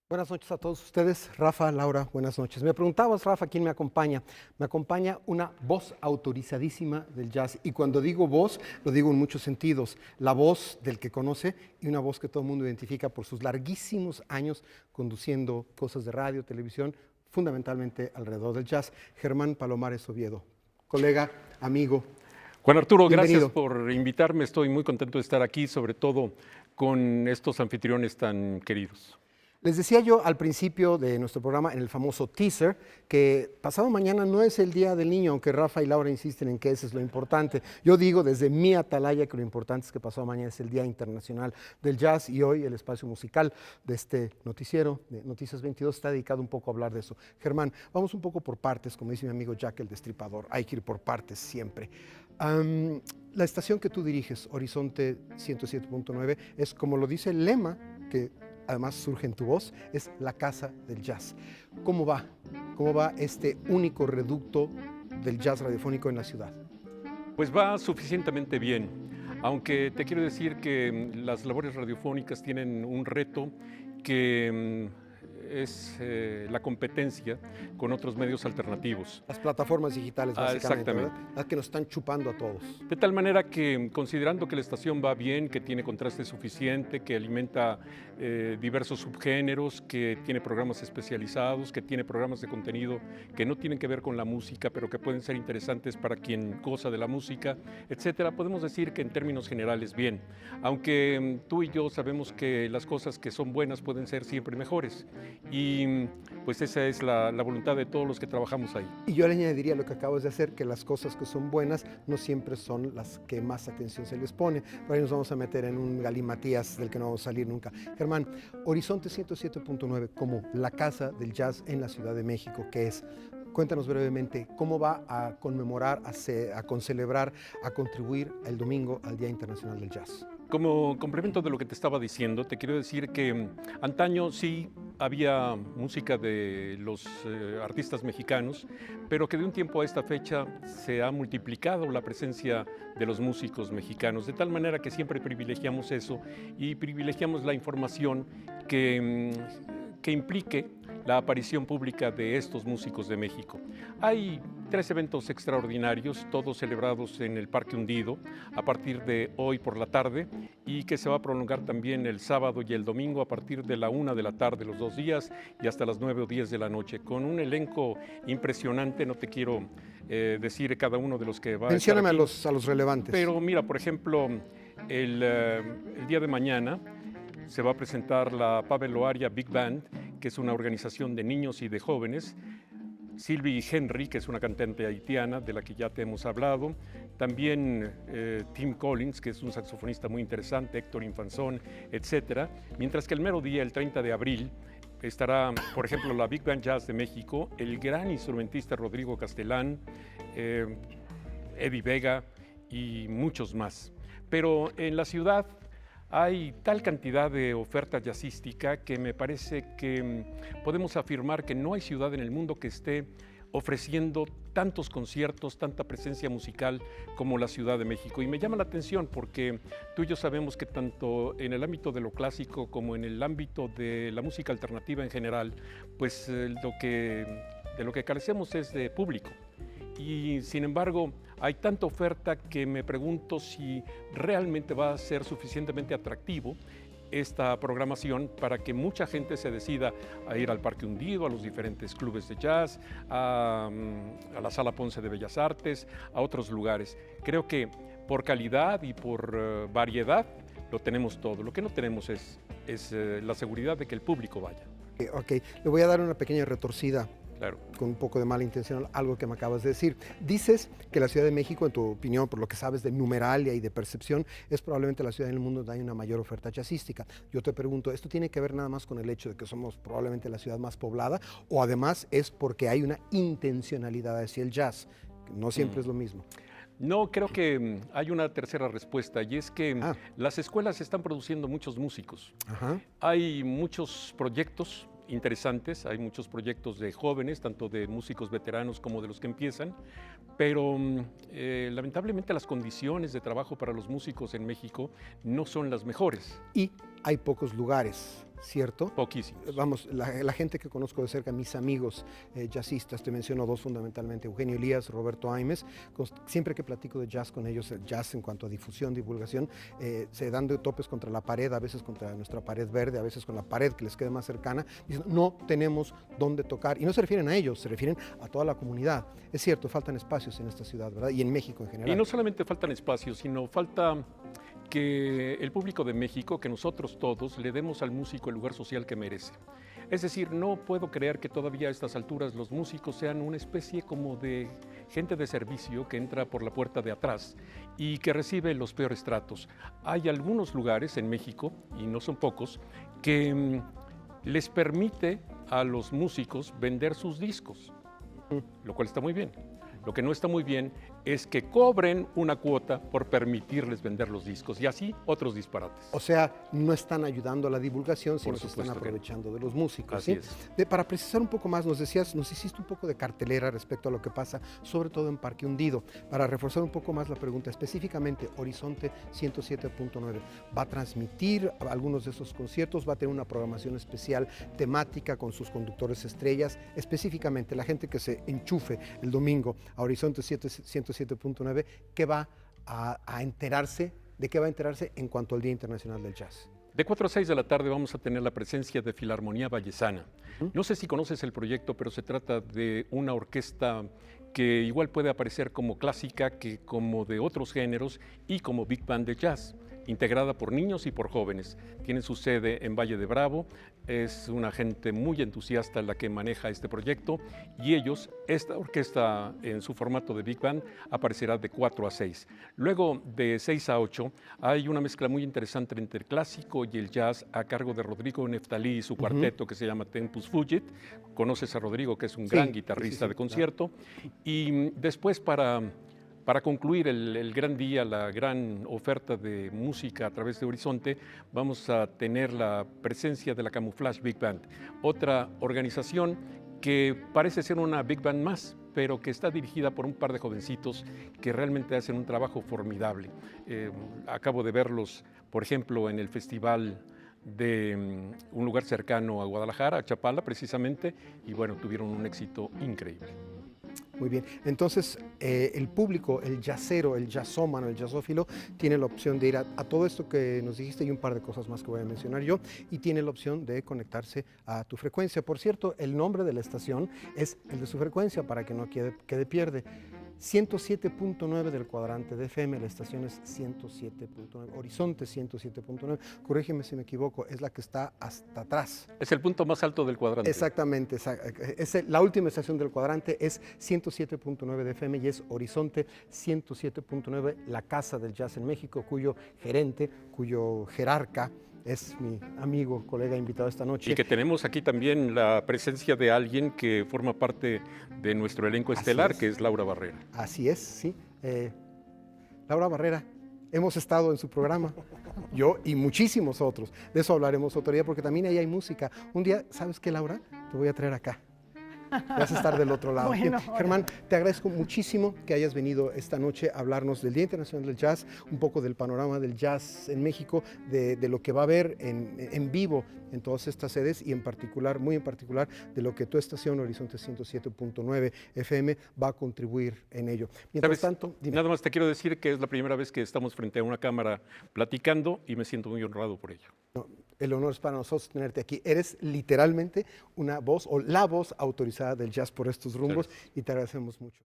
Buenas noches a todos ustedes. Rafa, Laura, buenas noches. Me preguntabas, Rafa, ¿quién me acompaña? Me acompaña una voz autorizadísima del jazz. Y cuando digo voz, lo digo en muchos sentidos. La voz del que conoce y una voz que todo el mundo identifica por sus larguísimos años conduciendo cosas de radio, televisión, fundamentalmente alrededor del jazz. Germán Palomares Oviedo, colega, amigo. Juan Arturo, Bienvenido. gracias por invitarme. Estoy muy contento de estar aquí, sobre todo con estos anfitriones tan queridos. Les decía yo al principio de nuestro programa, en el famoso teaser, que pasado mañana no es el Día del Niño, aunque Rafa y Laura insisten en que eso es lo importante. Yo digo desde mi atalaya que lo importante es que pasado mañana es el Día Internacional del Jazz y hoy el espacio musical de este noticiero, de Noticias 22, está dedicado un poco a hablar de eso. Germán, vamos un poco por partes, como dice mi amigo Jack el Destripador, hay que ir por partes siempre. La estación que tú diriges, Horizonte 107.9, es como lo dice el lema que además surge en tu voz, es la casa del jazz. ¿Cómo va? ¿Cómo va este único reducto del jazz radiofónico en la ciudad? Pues va suficientemente bien, aunque te quiero decir que las labores radiofónicas tienen un reto que es la competencia con otros medios alternativos. Las plataformas digitales, básicamente, Exactamente. ¿verdad? Las que nos están chupando a todos. De tal manera que, considerando que la estación va bien, que tiene contraste suficiente, que alimenta diversos subgéneros, que tiene programas especializados, que tiene programas de contenido que no tienen que ver con la música, pero que pueden ser interesantes para quien goza de la música, etcétera, podemos decir que en términos generales bien. Aunque tú y yo sabemos que las cosas que son buenas pueden ser siempre mejores. Y pues esa es la voluntad de todos los que trabajamos ahí. Y yo le añadiría lo que acabas de hacer, que las cosas que son buenas no siempre son las que más atención se les pone. Por ahí nos vamos a meter en un galimatías del que no vamos a salir nunca. Germán, Horizonte 107.9 como la casa del jazz en la Ciudad de México, ¿qué es? Cuéntanos brevemente cómo va a conmemorar, a concelebrar, a contribuir el domingo al Día Internacional del Jazz. Como complemento de lo que te estaba diciendo, te quiero decir que antaño sí había música de los artistas mexicanos, pero que de un tiempo a esta fecha se ha multiplicado la presencia de los músicos mexicanos, de tal manera que siempre privilegiamos eso y privilegiamos la información que implique la aparición pública de estos músicos de México. Hay 3 eventos extraordinarios, todos celebrados en el Parque Hundido a partir de hoy por la tarde y que se va a prolongar también el sábado y el domingo a partir de la 1 de la tarde los 2 días y hasta las 9 o 10 de la noche, con un elenco impresionante. No te quiero decir cada uno de los que va a estar aquí. Mencióname a los relevantes. Pero mira, por ejemplo, el día de mañana se va a presentar la Pavel Loaria Big Band, que es una organización de niños y de jóvenes. Sylvie Henry, que es una cantante haitiana de la que ya te hemos hablado. También Tim Collins, que es un saxofonista muy interesante, Héctor Infanzón, etc. Mientras que el mero día, el 30 de abril, estará, por ejemplo, la Big Band Jazz de México, el gran instrumentista Rodrigo Castelán, Eddie Vega y muchos más. Pero en la ciudad hay tal cantidad de oferta jazzística que me parece que podemos afirmar que no hay ciudad en el mundo que esté ofreciendo tantos conciertos, tanta presencia musical como la Ciudad de México. Y me llama la atención porque tú y yo sabemos que tanto en el ámbito de lo clásico como en el ámbito de la música alternativa en general, pues de lo que carecemos es de público. Y sin embargo, hay tanta oferta que me pregunto si realmente va a ser suficientemente atractivo esta programación para que mucha gente se decida a ir al Parque Hundido, a los diferentes clubes de jazz, a la Sala Ponce de Bellas Artes, a otros lugares. Creo que por calidad y por variedad lo tenemos todo. Lo que no tenemos es la seguridad de que el público vaya. Ok, le voy a dar una pequeña retorcida. Claro. Con un poco de mala intención, algo que me acabas de decir. Dices que la Ciudad de México, en tu opinión, por lo que sabes de numeralia y de percepción, es probablemente la ciudad en el mundo donde hay una mayor oferta jazzística. Yo te pregunto, ¿esto tiene que ver nada más con el hecho de que somos probablemente la ciudad más poblada o además es porque hay una intencionalidad hacia el jazz? No siempre es lo mismo. No, creo que hay una tercera respuesta y es que las escuelas están produciendo muchos músicos. Ajá. Hay muchos proyectos interesantes, hay muchos proyectos de jóvenes, tanto de músicos veteranos como de los que empiezan, pero lamentablemente las condiciones de trabajo para los músicos en México no son las mejores. Y hay pocos lugares. ¿cierto? Poquísimos. Vamos, la gente que conozco de cerca, mis amigos jazzistas, te menciono dos fundamentalmente, Eugenio Elías, Roberto Aimes, siempre que platico de jazz con ellos, el jazz en cuanto a difusión, divulgación, se dan de topes contra la pared, a veces contra nuestra pared verde, a veces con la pared que les quede más cercana, diciendo, no tenemos dónde tocar, y no se refieren a ellos, se refieren a toda la comunidad. Es cierto, faltan espacios en esta ciudad, ¿verdad? Y en México en general. Y no solamente faltan espacios, sino falta que el público de México, que nosotros todos, le demos al músico el lugar social que merece. Es decir, no puedo creer que todavía a estas alturas los músicos sean una especie como de gente de servicio que entra por la puerta de atrás y que recibe los peores tratos. Hay algunos lugares en México, y no son pocos, que les permite a los músicos vender sus discos, lo cual está muy bien. Lo que no está muy bien es que cobren una cuota por permitirles vender los discos y así otros disparates. O sea, no están ayudando a la divulgación, sino Por se están supuesto que no. aprovechando de los músicos. Así ¿sí? es. Para precisar un poco más, nos hiciste un poco de cartelera respecto a lo que pasa, sobre todo en Parque Hundido. Para reforzar un poco más la pregunta, específicamente Horizonte 107.9, ¿va a transmitir algunos de esos conciertos? ¿Va a tener una programación especial temática con sus conductores estrellas? Específicamente, la gente que se enchufe el domingo a Horizonte 107.9, ¿qué va a enterarse? ¿De qué va a enterarse en cuanto al Día Internacional del Jazz? De 4 a 6 de la tarde vamos a tener la presencia de Filarmonía Vallesana. No sé si conoces el proyecto, pero se trata de una orquesta que igual puede aparecer como clásica que como de otros géneros y como big band de jazz, integrada por niños y por jóvenes. Tiene su sede en Valle de Bravo, es una gente muy entusiasta la que maneja este proyecto y ellos, esta orquesta en su formato de big band, aparecerá de 4 a 6. Luego de 6 a 8 hay una mezcla muy interesante entre el clásico y el jazz a cargo de Rodrigo Neftalí y su cuarteto que se llama Tempus Fugit. Conoces a Rodrigo, que es un gran guitarrista de concierto. Claro. Y después para concluir el gran día, la gran oferta de música a través de Horizonte, vamos a tener la presencia de la Camouflage Big Band, otra organización que parece ser una Big Band más, pero que está dirigida por un par de jovencitos que realmente hacen un trabajo formidable. Acabo de verlos, por ejemplo, en el festival de un lugar cercano a Guadalajara, a Chapala precisamente, y bueno, tuvieron un éxito increíble. Muy bien, entonces el público, el jazzero, el jazzómano, el jazzófilo, tiene la opción de ir a todo esto que nos dijiste y un par de cosas más que voy a mencionar yo, y tiene la opción de conectarse a tu frecuencia. Por cierto, el nombre de la estación es el de su frecuencia para que no quede pierde. 107.9 del cuadrante de FM, la estación es 107.9, Horizonte 107.9, corrígeme si me equivoco, es la que está hasta atrás. Es el punto más alto del cuadrante. Exactamente, la última estación del cuadrante es 107.9 de FM y es Horizonte 107.9, la casa del jazz en México, cuyo gerente, cuyo jerarca es mi amigo, colega invitado esta noche. Y que tenemos aquí también la presencia de alguien que forma parte de nuestro elenco estelar, que es Laura Barrera. Así es, sí. Laura Barrera, hemos estado en su programa, yo y muchísimos otros. De eso hablaremos otro día, porque también ahí hay música. Un día, ¿sabes qué, Laura? Te voy a traer acá. Vas a estar del otro lado. Bueno, Germán, te agradezco muchísimo que hayas venido esta noche a hablarnos del Día Internacional del Jazz, un poco del panorama del jazz en México, de lo que va a haber en vivo en todas estas sedes y en particular, muy en particular, de lo que tu estación Horizonte 107.9 FM va a contribuir en ello. Mientras tanto, dime. Nada más te quiero decir que es la primera vez que estamos frente a una cámara platicando y me siento muy honrado por ello. No, el honor es para nosotros tenerte aquí. Eres literalmente una voz o la voz autorizada del jazz por estos rumbos y te agradecemos mucho.